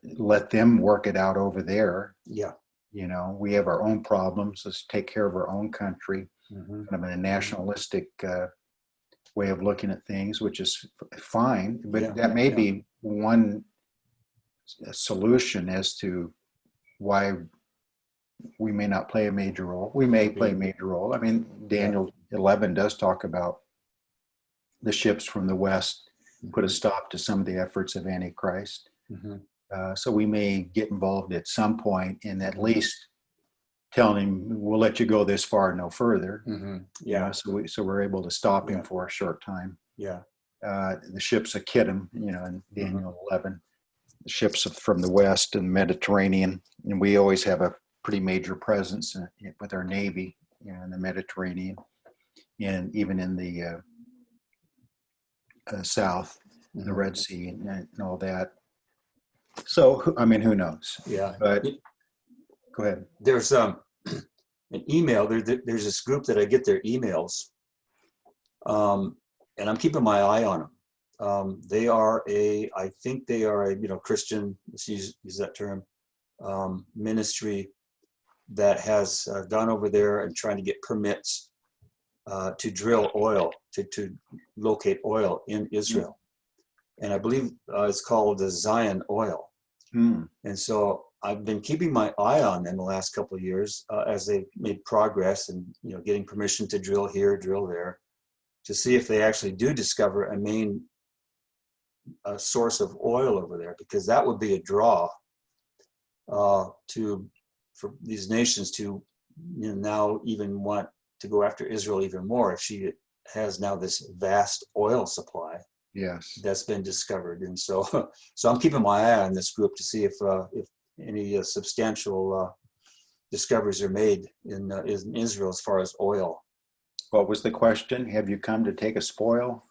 let them work it out over there. Yeah. We have our own problems. Let's take care of our own country. Kind of in a nationalistic way of looking at things, which is fine. But that may be one solution as to why we may not play a major role. We may play a major role. I mean, Daniel 11 does talk about the ships from the west put a stop to some of the efforts of Antichrist. So we may get involved at some point in at least telling him, we'll let you go this far, no further. So we're able to stop him for a short time. The ships of Kittim, in Daniel 11, the ships from the west and Mediterranean, and we always have a pretty major presence with our Navy in the Mediterranean, and even in the south, the Red Sea and all that. So, I mean, who knows? Yeah. But go ahead. There's an email. There's this group that I get their emails, and I'm keeping my eye on them. I think they are a Christian, let's use that term, ministry that has gone over there and trying to get permits to drill oil, to locate oil in Israel. And I believe it's called the Zion Oil. And so I've been keeping my eye on them the last couple of years as they made progress and getting permission to drill here, drill there, to see if they actually do discover a main source of oil over there, because that would be a draw for these nations to now even want to go after Israel even more if she has now this vast oil supply. Yes, that's been discovered, and so I'm keeping my eye on this group to see if any substantial discoveries are made in Israel as far as oil. What was the question? Have you come to take a spoil?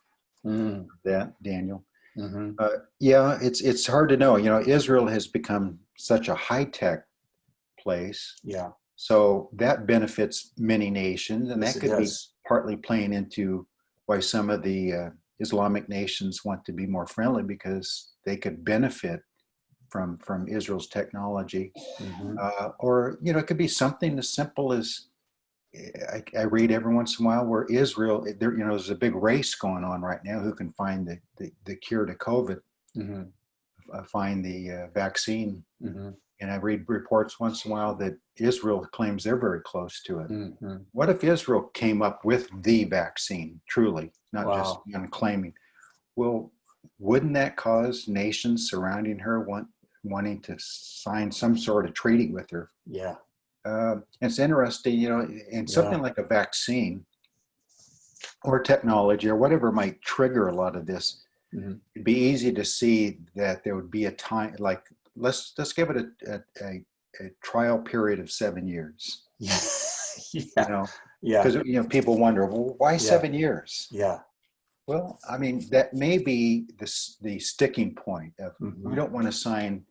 That, Daniel. Mm-hmm. Yeah, it's hard to know. Israel has become such a high-tech place. Yeah. So that benefits many nations, and yes, that could be partly playing into why some of the Islamic nations want to be more friendly, because they could benefit from Israel's technology. Mm-hmm. Or it could be something as simple as I read every once in a while where Israel, there's a big race going on right now who can find the cure to COVID, mm-hmm. Find the vaccine. Mm-hmm. And I read reports once in a while that Israel claims they're very close to it. Mm-hmm. What if Israel came up with the vaccine, truly, not just claiming? Well, wouldn't that cause nations surrounding her wanting to sign some sort of treaty with her? Yeah. It's interesting, and something like a vaccine or technology or whatever might trigger a lot of this. Mm-hmm. It'd be easy to see that there would be a time, like let's give it a trial period of 7 years. Yeah. Because people wonder, well, why 7 years? Yeah. Well, I mean, that may be the sticking point of we don't want to sign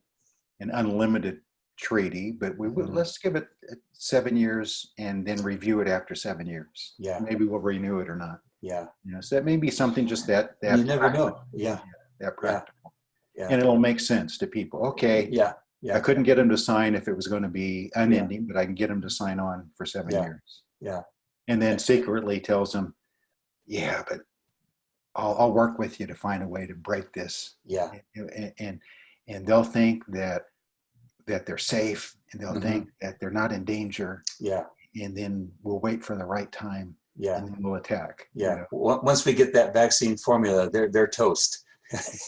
an unlimited treaty, but let's give it 7 years and then review it after 7 years. Yeah. Maybe we'll renew it or not. Yeah. So that may be something just that you never know. Yeah. That practical. Yeah. And it'll make sense to people. Okay. Yeah. I couldn't get them to sign if it was going to be unending, but I can get them to sign on for 7 years. Yeah. And then secretly tells them, yeah, but I'll work with you to find a way to break this. Yeah. And they'll think that they're safe, and they'll think that they're not in danger. Yeah. And then we'll wait for the right time. Yeah. And then we'll attack. Yeah. Once we get that vaccine formula, they're toast.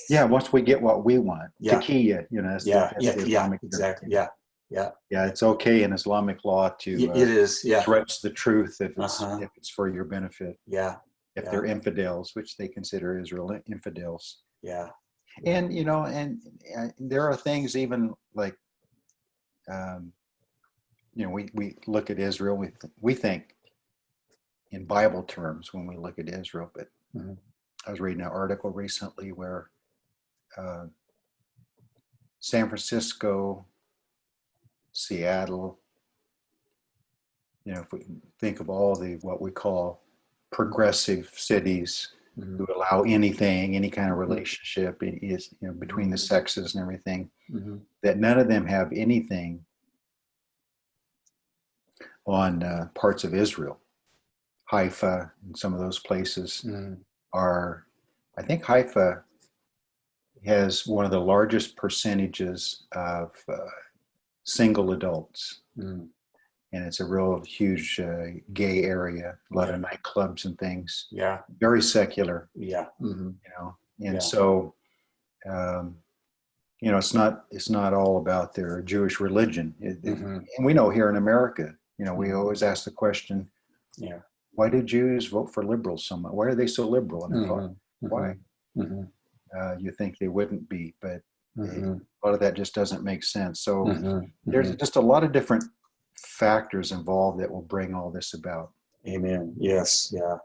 Yeah. Once we get what we want. Yeah. Taqiya, that's the Islamic exactly. term. Yeah. Yeah. It's okay in Islamic law to it is. Yeah. stretch the truth if it's for your benefit. Yeah. If they're infidels, which they consider Israel infidels. Yeah. And, and there are things even like, we look at Israel, we think in Bible terms when we look at Israel, but I was reading an article recently where San Francisco, Seattle, if we think of all what we call progressive cities who allow any kind of relationship is between the sexes and everything, that none of them have anything on parts of Israel. Haifa and some of those places are, I think Haifa has one of the largest percentages of single adults. And it's a real huge gay area, a lot of nightclubs and things. Yeah. Very secular. Yeah. And so, it's not all about their Jewish religion. And we know here in America, we always ask the question, why do Jews vote for liberals so much? Why are they so liberal? And why? You think they wouldn't be, but a lot of that just doesn't make sense. So there's just a lot of different factors involved that will bring all this about. Amen. Yes. Yeah.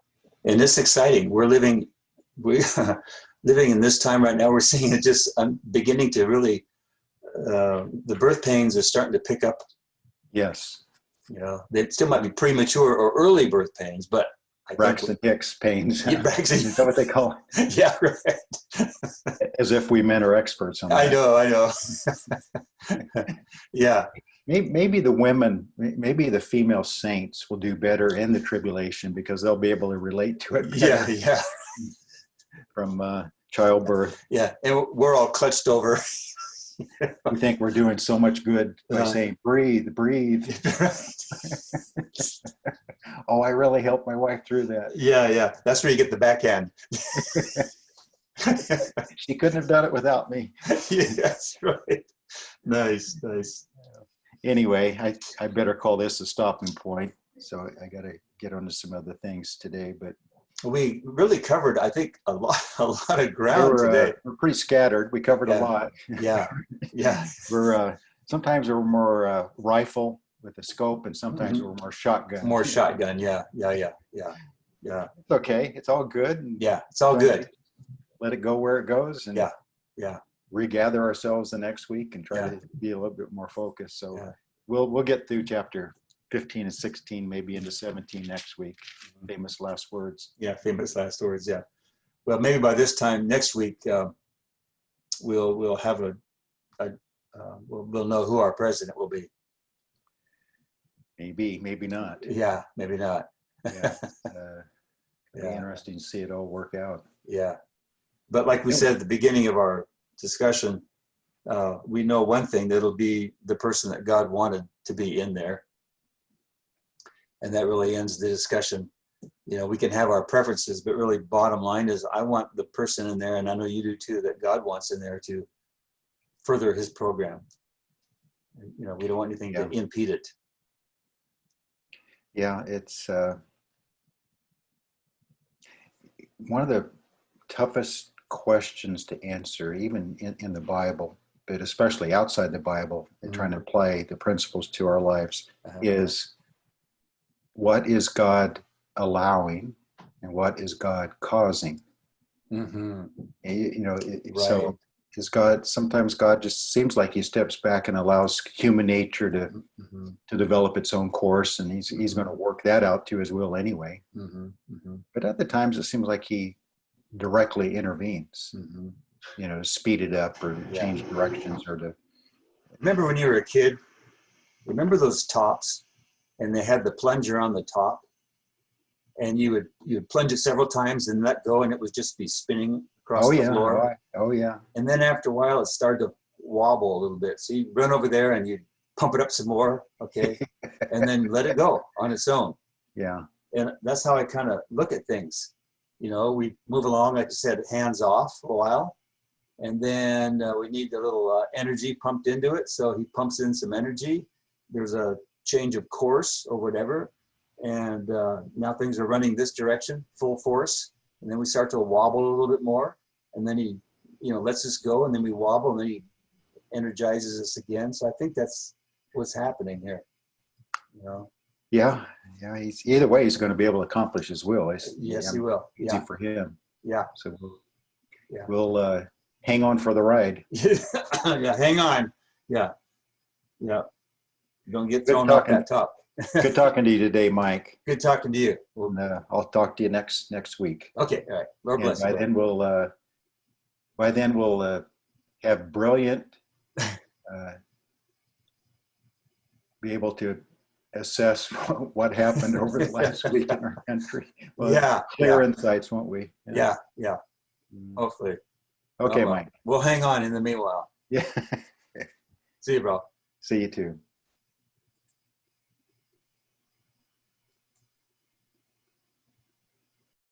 And it's exciting. We're living in this time right now. We're seeing it just beginning to really, the birth pains are starting to pick up. Yes. They still might be premature or early birth pains, but Braxton Hicks pains. Is that what they call it? Yeah, right. As if we men are experts on that. I know. Yeah. Maybe the women, maybe the female saints will do better in the tribulation because they'll be able to relate to it better. Yeah. From childbirth. Yeah, and we're all clutched over. We think we're doing so much good by saying, breathe. Oh, I really helped my wife through that. Yeah. That's where you get the backhand. She couldn't have done it without me. Yeah, that's right. Nice. Anyway, I better call this a stopping point. So I got to get onto some other things today. But we really covered, I think, a lot of ground today. We're pretty scattered. We covered a lot. Yeah, yeah. We're sometimes we're more rifle with a scope, and sometimes we're more shotgun. More shotgun. Yeah. It's okay. It's all good. Yeah, it's all good. Let it go where it goes, and regather ourselves the next week and try to be a little bit more focused. So we'll get through chapter 15 and 16, maybe into 17 next week. Famous last words. Yeah, famous last words. Yeah. Well, maybe by this time next week, we'll have we'll know who our president will be. Maybe not. Yeah, maybe not. Yeah. It'll be interesting to see it all work out. Yeah. But like we said at the beginning of our discussion, we know one thing, that it'll be the person that God wanted to be in there. And that really ends the discussion. You know, we can have our preferences, but really bottom line is I want the person in there, and I know you do too, that God wants in there to further his program. You know, we don't want anything to impede it. Yeah, it's one of the toughest questions to answer, even in the Bible, but especially outside the Bible, and trying to apply the principles to our lives, is what is God allowing and what is God causing? You know, so is God, sometimes God just seems like he steps back and allows human nature to develop its own course, and he's going to work that out to his will anyway. But other times it seems like he directly intervenes, you know, to speed it up or change directions or to. Remember when you were a kid, remember those tops, and they had the plunger on the top, and you would plunge it several times and let go, and it would just be spinning across the floor. And then after a while, it started to wobble a little bit. So you'd run over there and you'd pump it up some more, and then let it go on its own. And that's how I kind of look at things. You know, we move along, like I said, hands off for a while, and then we need a little energy pumped into it. So he pumps in some energy. There's a change of course or whatever, and now things are running this direction, full force. And then we start to wobble a little bit more, and then he, you know, lets us go, and then we wobble, and then he energizes us again. So I think that's what's happening here. You know. Yeah. He's either way, he's going to be able to accomplish his will. Yes, he will. Easy for him. Yeah. So we'll hang on for the ride. Hang on. Yeah. Don't get thrown off that top. Good talking to you today, Mike. Good talking to you. I'll talk to you next week. Okay. All right. Lord bless you. By then we'll have brilliant, be able to assess what happened over the last week in our country. Clear insights, won't we? Yeah. Hopefully. Okay, Mike. We'll hang on in the meanwhile. Yeah. See you, bro. See you too.